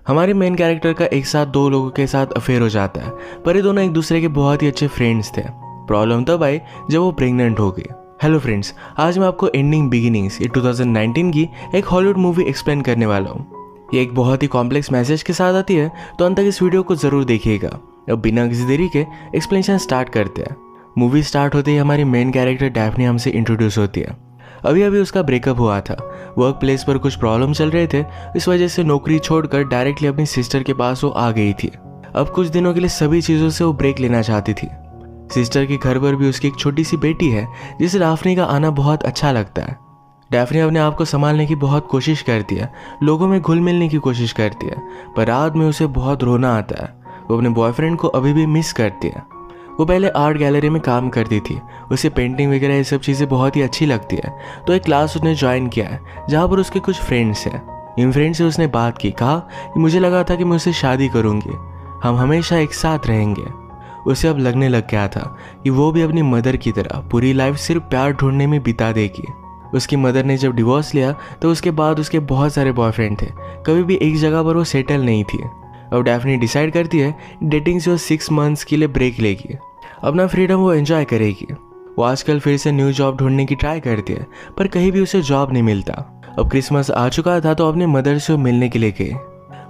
हमारे main character का एक साथ दो लोगों के साथ अफेयर हो जाता है, पर ये दोनों एक दूसरे के बहुत ही अच्छे फ्रेंड्स थे। प्रॉब्लम तब आई जब वो प्रेग्नेंट हो गई। हेलो फ्रेंड्स, आज मैं आपको एंडिंग बिगिनिंग्स ये 2019 की एक हॉलीवुड मूवी एक्सप्लेन करने वाला हूँ। ये एक बहुत ही कॉम्प्लेक्स मैसेज के साथ आती है, तो अंत तक इस वीडियो को जरूर देखिएगा। अब बिना किसी देरी के एक्सप्लेनेशन स्टार्ट करते हैं। मूवी स्टार्ट होते ही हमारी मेन कैरेक्टर डैफ्नी हमसे इंट्रोड्यूस होती है। अभी अभी उसका ब्रेकअप हुआ था। वर्क प्लेस पर कुछ प्रॉब्लम चल रहे थे, इस वजह से नौकरी छोड़कर डायरेक्टली अपनी सिस्टर के पास वो आ गई थी। अब कुछ दिनों के लिए सभी चीज़ों से वो ब्रेक लेना चाहती थी। सिस्टर के घर पर भी उसकी एक छोटी सी बेटी है, जिसे डैफ्नी का आना बहुत अच्छा लगता है। डैफ्नी अपने आप को संभालने की बहुत कोशिश करती है, लोगों में घुल मिलने की कोशिश करती है, पर रात में उसे बहुत रोना आता है। वो अपने बॉयफ्रेंड को अभी भी मिस करती है। वो पहले आर्ट गैलरी में काम करती थी, उसे पेंटिंग वगैरह ये सब चीज़ें बहुत ही अच्छी लगती है, तो एक क्लास उसने ज्वाइन किया है जहाँ पर उसके कुछ फ्रेंड्स हैं। इन फ्रेंड्स से उसने बात की, कहा कि मुझे लगा था कि मैं उससे शादी करूँगी, हम हमेशा एक साथ रहेंगे। उसे अब लगने लग गया था कि वो भी अपनी मदर की तरह पूरी लाइफ सिर्फ प्यार ढूंढने में बिता देगी। उसकी मदर ने जब डिवोर्स लिया तो उसके बाद उसके बहुत सारे बॉयफ्रेंड थे, कभी भी एक जगह पर वो सेटल नहीं थी। अब डैफ्नी डिसाइड करती है डेटिंग से वो 6 मंथ्स के लिए ब्रेक लेगी, अपना फ्रीडम वो एंजॉय करेगी। वो आजकल फिर से न्यू जॉब ढूंढने की ट्राई करती है, पर कहीं भी उसे जॉब नहीं मिलता। अब क्रिसमस आ चुका था तो अपने मदर से वो मिलने के लिए गई।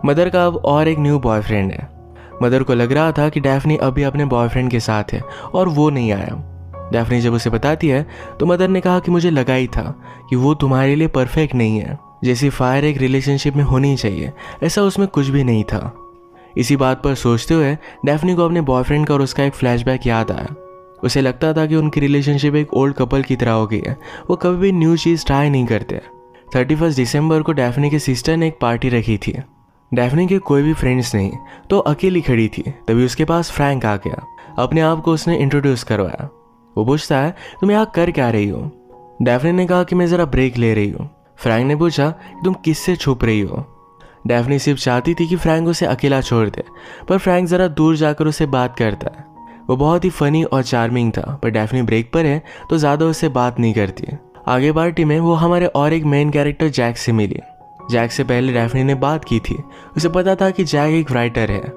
मदर का अब और एक न्यू बॉयफ्रेंड है। मदर को लग रहा था कि डैफ्नी अभी अपने बॉयफ्रेंड के साथ है और वो नहीं आया। डैफ्नी जब उसे बताती है तो मदर ने कहा कि मुझे लगा ही था कि वो तुम्हारे लिए परफेक्ट नहीं है। जैसी फायर एक रिलेशनशिप में होनी चाहिए, ऐसा उसमें कुछ भी नहीं था। इसी बात पर सोचते हुए डैफ्नी को अपने बॉयफ्रेंड का और उसका एक फ्लैशबैक याद आया। उसे लगता था कि उनकी रिलेशनशिप एक ओल्ड कपल की तरह हो गई है, वो कभी भी न्यू चीज़ ट्राई नहीं करते। 31 दिसंबर को डैफ्नी के सिस्टर ने एक पार्टी रखी थी। डैफ्नी के कोई भी फ्रेंड्स नहीं, तो अकेली खड़ी थी। तभी उसके पास फ्रैंक आ गया। अपने आप को उसने इंट्रोड्यूस करवाया। वो पूछता है, तुम यहाँ कर क्या रही हो? डैफ्नी ने कहा कि मैं ज़रा ब्रेक ले रही हूँ। फ्रैंक ने पूछा कि तुम किससे छुप रही हो? डैफ्नी सिर्फ चाहती थी कि फ्रैंक उसे अकेला छोड़ दे, पर फ्रैंक ज़रा दूर जाकर उसे बात करता है। वो बहुत ही फनी और चार्मिंग था, पर डैफ्नी ब्रेक पर है तो ज़्यादा उससे बात नहीं करती। आगे पार्टी में वो हमारे और एक मेन कैरेक्टर जैक से मिली। जैक से पहले डैफ्नी ने बात की थी, उसे पता था कि जैक एक राइटर है।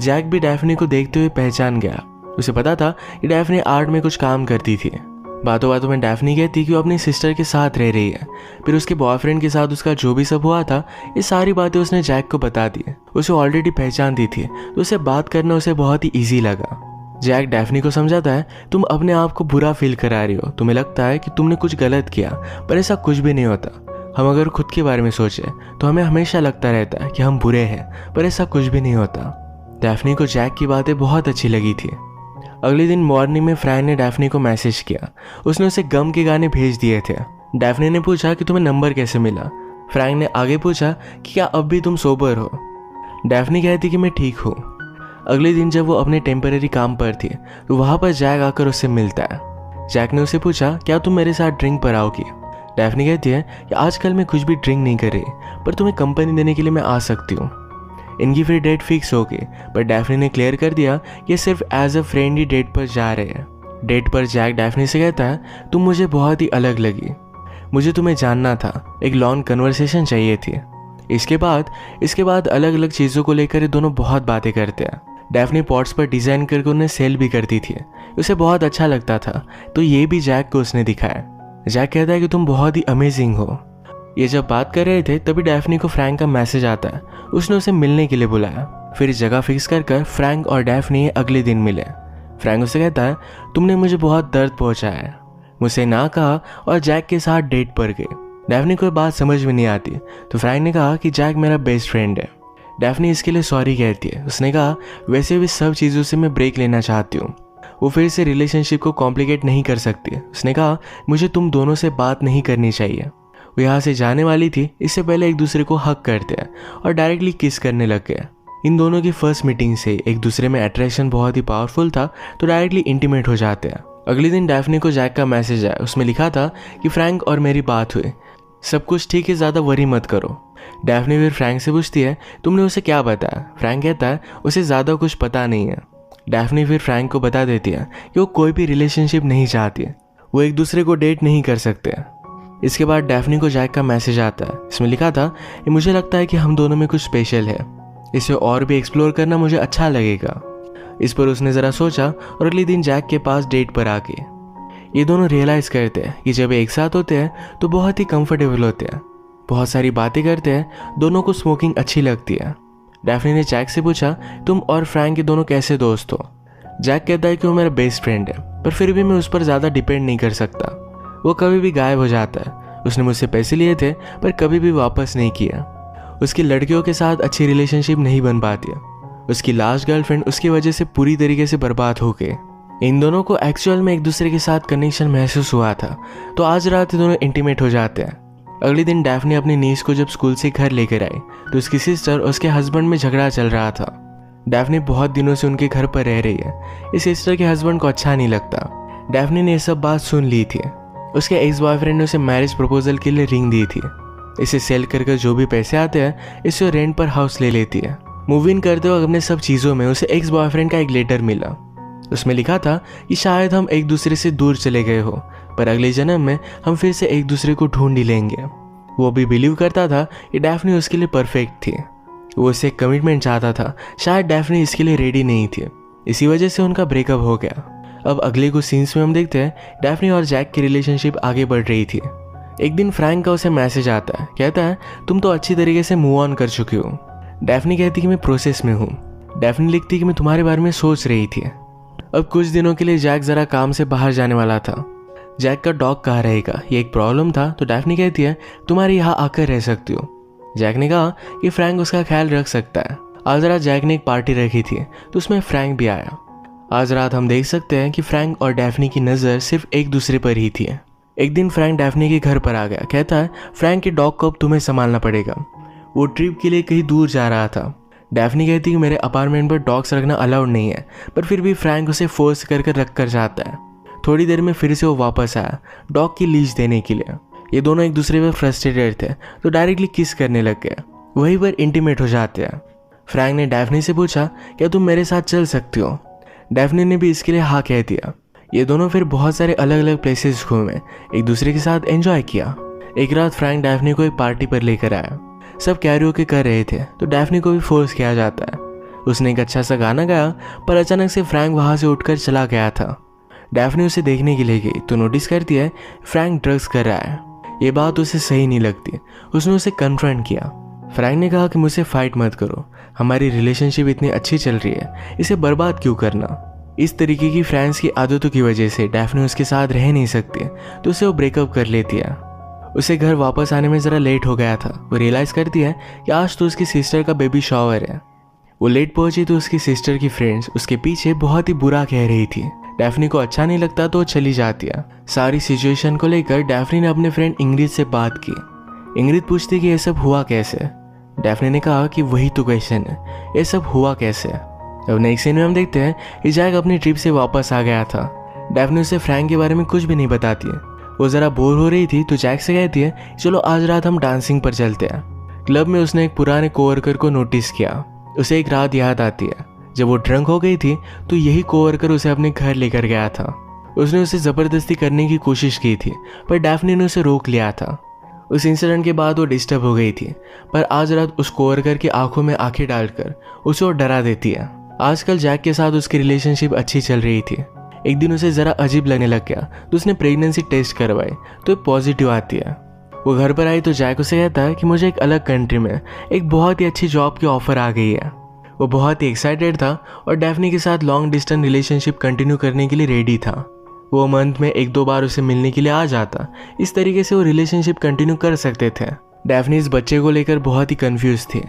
जैक भी डैफ्नी को देखते हुए पहचान गया। उसे पता था कि डैफ्नी आर्ट में कुछ काम करती थी। बातों बातों में डैफ्नी कहती कि वो अपनी सिस्टर के साथ रह रही है। फिर उसके बॉयफ्रेंड के साथ उसका जो भी सब हुआ था, ये सारी बातें उसने जैक को बता दी। उसे ऑलरेडी पहचानती थी, तो उसे बात करना उसे बहुत ही ईजी लगा। जैक डैफ्नी को समझाता है, तुम अपने आप को बुरा फील करा रही हो, तुम्हें लगता है कि तुमने कुछ गलत किया, पर ऐसा कुछ भी नहीं होता। हम अगर खुद के बारे में सोचें तो हमें हमेशा लगता रहता है कि हम बुरे हैं, पर ऐसा कुछ भी नहीं होता। डैफ्नी को जैक की बातें बहुत अच्छी लगी थी। अगले दिन मॉर्निंग में फ्रैंक ने डैफ्नी को मैसेज किया। उसने उसे गम के गाने भेज दिए थे। डैफ्नी ने पूछा कि तुम्हें नंबर कैसे मिला? फ्रैंक ने आगे पूछा कि क्या अब भी तुम सोबर हो? डैफ्नी कहती कि मैं ठीक हूँ। अगले दिन जब वो अपने टेम्परेरी काम पर थी तो वहाँ पर जैक आकर उससे मिलता है। जैक ने उसे पूछा, क्या तुम मेरे साथ ड्रिंक पर आओगी? डैफ्नी कहती है कि आजकल मैं कुछ भी ड्रिंक नहीं कर रही, पर तुम्हें कंपनी देने के लिए मैं आ सकती हूँ। इनकी फिर डेट फिक्स हो गई, पर डैफ्नी ने क्लियर कर दिया कि ये सिर्फ एज अ फ्रेंड ही डेट पर जा रहे हैं। डेट पर जैक डैफ्नी से कहता है, तुम मुझे बहुत ही अलग लगी, मुझे तुम्हें जानना था, एक लॉन्ग कन्वर्सेशन चाहिए थी। इसके बाद अलग अलग चीज़ों को लेकर ये दोनों बहुत बातें करते हैं। डैफ्नी पॉट्स पर डिज़ाइन करके उन्हें सेल भी करती थी, उसे बहुत अच्छा लगता था, तो ये भी जैक को उसने दिखाया। जैक कहता है कि तुम बहुत ही अमेजिंग हो। ये जब बात कर रहे थे तभी डैफ्नी को फ्रैंक का मैसेज आता है। उसने उसे मिलने के लिए बुलाया। फिर जगह फिक्स कर फ्रैंक और डैफ्नी अगले दिन मिले। फ्रैंक उसे कहता है, तुमने मुझे बहुत दर्द पहुंचाया है, मुझे ना कहा और जैक के साथ डेट पर गए। डैफ्नी को बात समझ में नहीं आती, तो फ्रैंक ने कहा कि जैक मेरा बेस्ट फ्रेंड है। डैफ्नी इसके लिए सॉरी कहती है। उसने कहा, वैसे भी सब चीज़ों से मैं ब्रेक लेना चाहती हूँ, वो फिर से रिलेशनशिप को कॉम्प्लिकेट नहीं कर सकती। उसने कहा, मुझे तुम दोनों से बात नहीं करनी चाहिए। वो यहाँ से जाने वाली थी, इससे पहले एक दूसरे को हक करते हैं और डायरेक्टली किस करने लग गए। इन दोनों की फर्स्ट मीटिंग से एक दूसरे में अट्रैक्शन बहुत ही पावरफुल था, तो डायरेक्टली इंटीमेट हो जाते हैं। अगले दिन डैफ्नी को जैक का मैसेज आया। उसमें लिखा था कि फ्रैंक और मेरी बात हुई, सब कुछ ठीक है, ज़्यादा वरी मत करो। डैफ्नी फिर फ्रैंक से पूछती है, तुमने उसे क्या बताया? फ्रैंक कहता है, उसे ज़्यादा कुछ पता नहीं है। डैफ्नी फिर फ्रैंक को बता देती है कि वो कोई भी रिलेशनशिप नहीं चाहती, वो एक दूसरे को डेट नहीं कर सकते। इसके बाद डैफ्नी को जैक का मैसेज आता है। इसमें लिखा था कि मुझे लगता है कि हम दोनों में कुछ स्पेशल है। इसे और भी एक्सप्लोर करना मुझे अच्छा लगेगा। इस पर उसने ज़रा सोचा और अगले दिन जैक के पास डेट पर आ गए। ये दोनों रियलाइज़ करते हैं कि जब एक साथ होते हैं तो बहुत ही कंफर्टेबल होते हैं, बहुत सारी बातें करते हैं, दोनों को स्मोकिंग अच्छी लगती है। डैफ्नी ने जैक से पूछा, तुम और फ्रैंक के दोनों कैसे दोस्त हो? जैक कहता है कि वो मेरा बेस्ट फ्रेंड है, पर फिर भी मैं उस पर ज़्यादा डिपेंड नहीं कर सकता। वो कभी भी गायब हो जाता है। उसने मुझसे पैसे लिए थे पर कभी भी वापस नहीं किया। उसकी लड़कियों के साथ अच्छी रिलेशनशिप नहीं बन पाती है। उसकी लास्ट गर्लफ्रेंड उसकी वजह से पूरी तरीके से बर्बाद हो गए। इन दोनों को एक्चुअल में एक दूसरे के साथ कनेक्शन महसूस हुआ था, तो आज रात ये दोनों इंटीमेट हो जाते हैं। अगले दिन डैफ्नी अपनी नीस को जब स्कूल से घर लेकर आई तो उसकी सिस्टर और उसके हस्बैंड में झगड़ा चल रहा था। डैफ्नी बहुत दिनों से उनके घर पर रह रही है। इस सिस्टर के हस्बैंड को अच्छा नहीं लगता। डैफ्नी ने ये सब बात सुन ली थी। उसके एक्स बॉयफ्रेंड ने उसे मैरिज प्रपोजल के लिए रिंग दी थी। इसे सेल करके जो भी पैसे आते हैं इससे रेंट पर हाउस ले लेती है। मूव इन करते वक्त अपने सब चीज़ों में उसे एक्स बॉयफ्रेंड का एक लेटर मिला। उसमें लिखा था कि शायद हम एक दूसरे से दूर चले गए हो, पर अगले जन्म में हम फिर से एक दूसरे को ढूंढ ही लेंगे। वो भी बिलीव करता था कि डैफ्नी उसके लिए परफेक्ट थी। वो उससे कमिटमेंट चाहता था। शायद डैफ्नी इसके लिए रेडी नहीं थी, इसी वजह से उनका ब्रेकअप हो गया। अब अगले कुछ सीन्स में हम देखते हैं डैफ्नी और जैक की रिलेशनशिप आगे बढ़ रही थी। एक दिन फ्रैंक का उसे मैसेज आता है, कहता है तुम तो अच्छी तरीके से मूव ऑन कर चुकी हो। डैफ्नी कहती कि मैं प्रोसेस में हूँ। डैफ्नी लिखती कि मैं तुम्हारे बारे में सोच रही थी। अब कुछ दिनों के लिए जैक ज़रा काम से बाहर जाने वाला था। जैक का डॉग कहाँ रहेगा, ये एक प्रॉब्लम था। तो डैफ्नी कहती है तुम्हारे यहाँ आकर रह सकती हो। जैक ने कहा कि फ्रैंक उसका ख्याल रख सकता है। आज रात जैक ने एक पार्टी रखी थी तो उसमें फ्रैंक भी आया। आज रात हम देख सकते हैं कि फ्रैंक और डैफ्नी की नज़र सिर्फ एक दूसरे पर ही थी। एक दिन फ्रैंक डैफ्नी के घर पर आ गया। कहता है फ्रैंक के डॉग को अब तुम्हें संभालना पड़ेगा। वो ट्रिप के लिए कहीं दूर जा रहा था। डैफ्नी कहती कि मेरे अपार्टमेंट पर डॉग्स रखना अलाउड नहीं है, पर फिर भी फ्रैंक उसे फोर्स करके रख कर जाता है। थोड़ी देर में फिर से वो वापस आया डॉग की लीज देने के लिए। ये दोनों एक दूसरे पर फ्रस्ट्रेटेड थे तो डायरेक्टली किस करने लग गए। वहीं पर इंटीमेट हो जाते हैं। फ्रैंक ने डैफ्नी से पूछा क्या तुम मेरे साथ चल सकती हो? डैफ्नी ने भी इसके लिए हाँ कह दिया। ये दोनों फिर बहुत सारे अलग अलग प्लेसेस घूमे, एक दूसरे के साथ एंजॉय किया। एक रात फ्रैंक डैफ्नी को एक पार्टी पर लेकर आया। सब कैरियोके कर रहे थे तो डैफ्नी को भी फोर्स किया जाता है। उसने एक अच्छा सा गाना गाया, पर अचानक से फ्रैंक वहाँ से उठकर चला गया था। डैफ्नी उसे देखने के लिए गई तो नोटिस करती है फ्रैंक ड्रग्स कर रहा है। ये बात उसे सही नहीं लगती। उसने उसे कन्फ्रंट किया। फ्रैंक ने कहा कि मुझसे फाइट मत करो, हमारी रिलेशनशिप इतनी अच्छी चल रही है, इसे बर्बाद क्यों करना। इस तरीके की फ्रैंक्स की आदतों की वजह से डैफ्नी उसके साथ रह नहीं सकती तो उसे वो ब्रेकअप कर लेती है। उसे घर वापस आने में ज़रा लेट हो गया था। वो रियलाइज़ करती है कि आज तो उसकी सिस्टर का बेबी शॉवर है। वो लेट पहुंची तो उसकी सिस्टर की फ्रेंड्स उसके पीछे बहुत ही बुरा कह रही थी। डैफ्नी को अच्छा नहीं लगता तो वो चली जाती है। सारी सिचुएशन को लेकर डैफ्नी ने अपने फ्रेंड इंग्रिड से बात की। इंग्रिड पूछती कि ये सब हुआ कैसे। डैफ्नी ने कहा कि वही तो क्वेश्चन है, ये सब हुआ कैसे। अब नेक्स्ट सीन में हम देखते हैं कि जैक अपनी ट्रिप से वापस आ गया था। डैफ्नी उसे फ्रैंक के बारे में कुछ भी नहीं बताती है। वो ज़रा बोर हो रही थी तो जैक से कहती है चलो आज रात हम डांसिंग पर चलते हैं। क्लब में उसने एक पुराने कोवर्कर को नोटिस किया। उसे एक रात याद आती है जब वो ड्रंक हो गई थी तो यही कोवर्कर उसे अपने घर लेकर गया था। उसने उसे ज़बरदस्ती करने की कोशिश की थी पर डैफ्नी ने उसे रोक लिया था। उस इंसिडेंट के बाद वो डिस्टर्ब हो गई थी, पर आज रात उस कोवर्कर की आंखों में आंखें डालकर उसे वो डरा देती है। आजकल जैक के साथ उसकी रिलेशनशिप अच्छी चल रही थी। एक दिन उसे ज़रा अजीब लगने लग गया तो उसने प्रेगनेंसी टेस्ट करवाई तो पॉजिटिव आती है। वो घर पर आई तो जैक उसे कहता है कि मुझे एक अलग कंट्री में एक बहुत ही अच्छी जॉब की ऑफ़र आ गई है। वो बहुत ही एक्साइटेड था और डैफ्नी के साथ लॉन्ग डिस्टेंस रिलेशनशिप कंटिन्यू करने के लिए रेडी था। वो मंथ में 1-2 बार उसे मिलने के लिए आ जाता। इस तरीके से वो रिलेशनशिप कंटिन्यू कर सकते थे। डैफ्नी इस बच्चे को लेकर बहुत ही कंफ्यूज थी।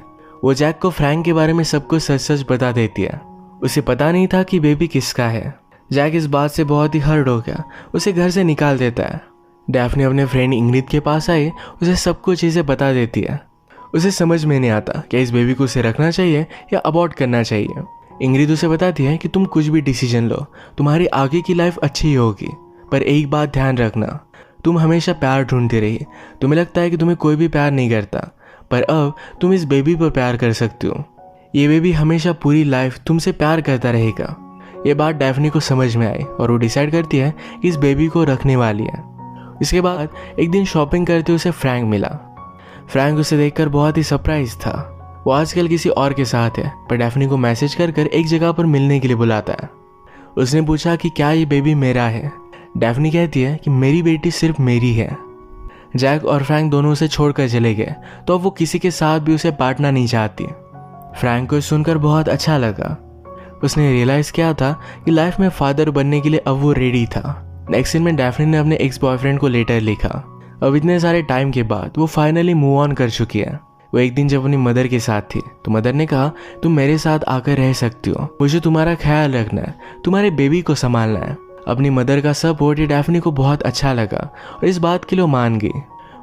वो जैक को फ्रैंक के बारे में सब कुछ सच सच बता देती है। उसे पता नहीं था कि बेबी किसका है। जैक इस बात से बहुत ही हर्ट हो गया, उसे घर से निकाल देता है। डैफ्नी अपने फ्रेंड इंग्रिड के पास आई, उसे सब कुछ चीज़ें बता देती है। उसे समझ में नहीं आता कि इस बेबी को उसे रखना चाहिए या अबॉर्ट करना चाहिए। इंग्रिड उसे बताती है कि तुम कुछ भी डिसीजन लो, तुम्हारी आगे की लाइफ अच्छी ही होगी, पर एक बात ध्यान रखना, तुम हमेशा प्यार ढूंढती रही। तुम्हें लगता है कि तुम्हें कोई भी प्यार नहीं करता, पर अब तुम इस बेबी पर प्यार कर सकती हो। ये बेबी हमेशा पूरी लाइफ तुमसे प्यार करता रहेगा। ये बात डैफ्नी को समझ में आई और वो डिसाइड करती है कि इस बेबी को रखने वाली है। इसके बाद एक दिन शॉपिंग करते उसे फ्रैंक मिला। फ्रैंक उसे देखकर बहुत ही सरप्राइज था। वो आजकल किसी और के साथ है, पर डैफ्नी को मैसेज कर कर एक जगह पर मिलने के लिए बुलाता है। उसने पूछा कि क्या ये बेबी मेरा है। डैफ्नी कहती है कि मेरी बेटी सिर्फ मेरी है। जैक और फ्रैंक दोनों उसे छोड़कर चले गए, तो अब वो किसी के साथ भी उसे बांटना नहीं चाहती। फ्रैंक को सुनकर बहुत अच्छा लगा। उसने रियलाइज किया था कि लाइफ में फादर बनने के लिए अब वो रेडी था। नेक्स्ट सीन में डैफ्नी ने अपने एक्स बॉयफ्रेंड को लेटर लिखा। अब इतने सारे टाइम के बाद वो फाइनली मूव ऑन कर चुकी है। वो एक दिन जब अपनी मदर के साथ थी तो मदर ने कहा, तुम मेरे साथ आकर रह सकती हो, मुझे तुम्हारा ख्याल रखना है, तुम्हारे बेबी को संभालना है। अपनी मदर का सपोर्ट ये डैफ्नी को बहुत अच्छा लगा और इस बात के लिए मान गई।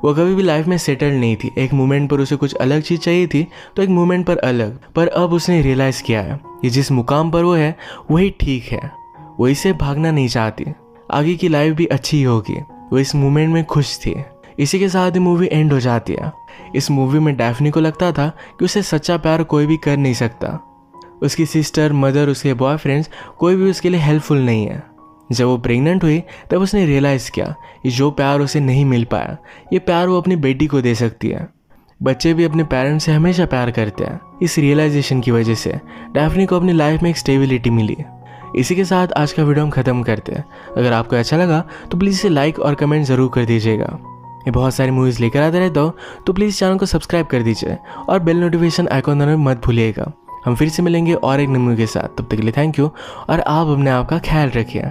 वो कभी भी लाइफ में सेटल नहीं थी। एक मोमेंट पर उसे कुछ अलग चीज चाहिए थी तो एक मोमेंट पर अलग, पर अब उसने रियलाइज किया है कि जिस मुकाम पर वो है वही ठीक है। वो इससे भागना नहीं चाहती, आगे की लाइफ भी अच्छी होगी। वो इस मोमेंट में खुश थी। इसी के साथ ही मूवी एंड हो जाती है। इस मूवी में डैफ्नी को लगता था कि उसे सच्चा प्यार कोई भी कर नहीं सकता। उसकी सिस्टर, मदर, उसके बॉयफ्रेंड्स कोई भी उसके लिए हेल्पफुल नहीं है। जब वो प्रेग्नेंट हुई तब उसने रियलाइज़ किया कि जो प्यार उसे नहीं मिल पाया, ये प्यार वो अपनी बेटी को दे सकती है। बच्चे भी अपने पेरेंट्स से हमेशा प्यार करते हैं। इस रियलाइजेशन की वजह से डैफ्नी को अपनी लाइफ में एक स्टेबिलिटी मिली। इसी के साथ आज का वीडियो हम खत्म करते हैं। अगर आपको अच्छा लगा तो प्लीज़ इसे लाइक और कमेंट ज़रूर कर दीजिएगा। मैं बहुत सारी मूवीज़ लेकर आता रहता हूँ, तो प्लीज़ चैनल को सब्सक्राइब कर दीजिए और बेल नोटिफिकेशन आइकॉन दबाना मत भूलिएगा। हम फिर से मिलेंगे और एक नई मूवी के साथ। तब तक के लिए थैंक यू और आप अपने आप का ख्याल रखिए।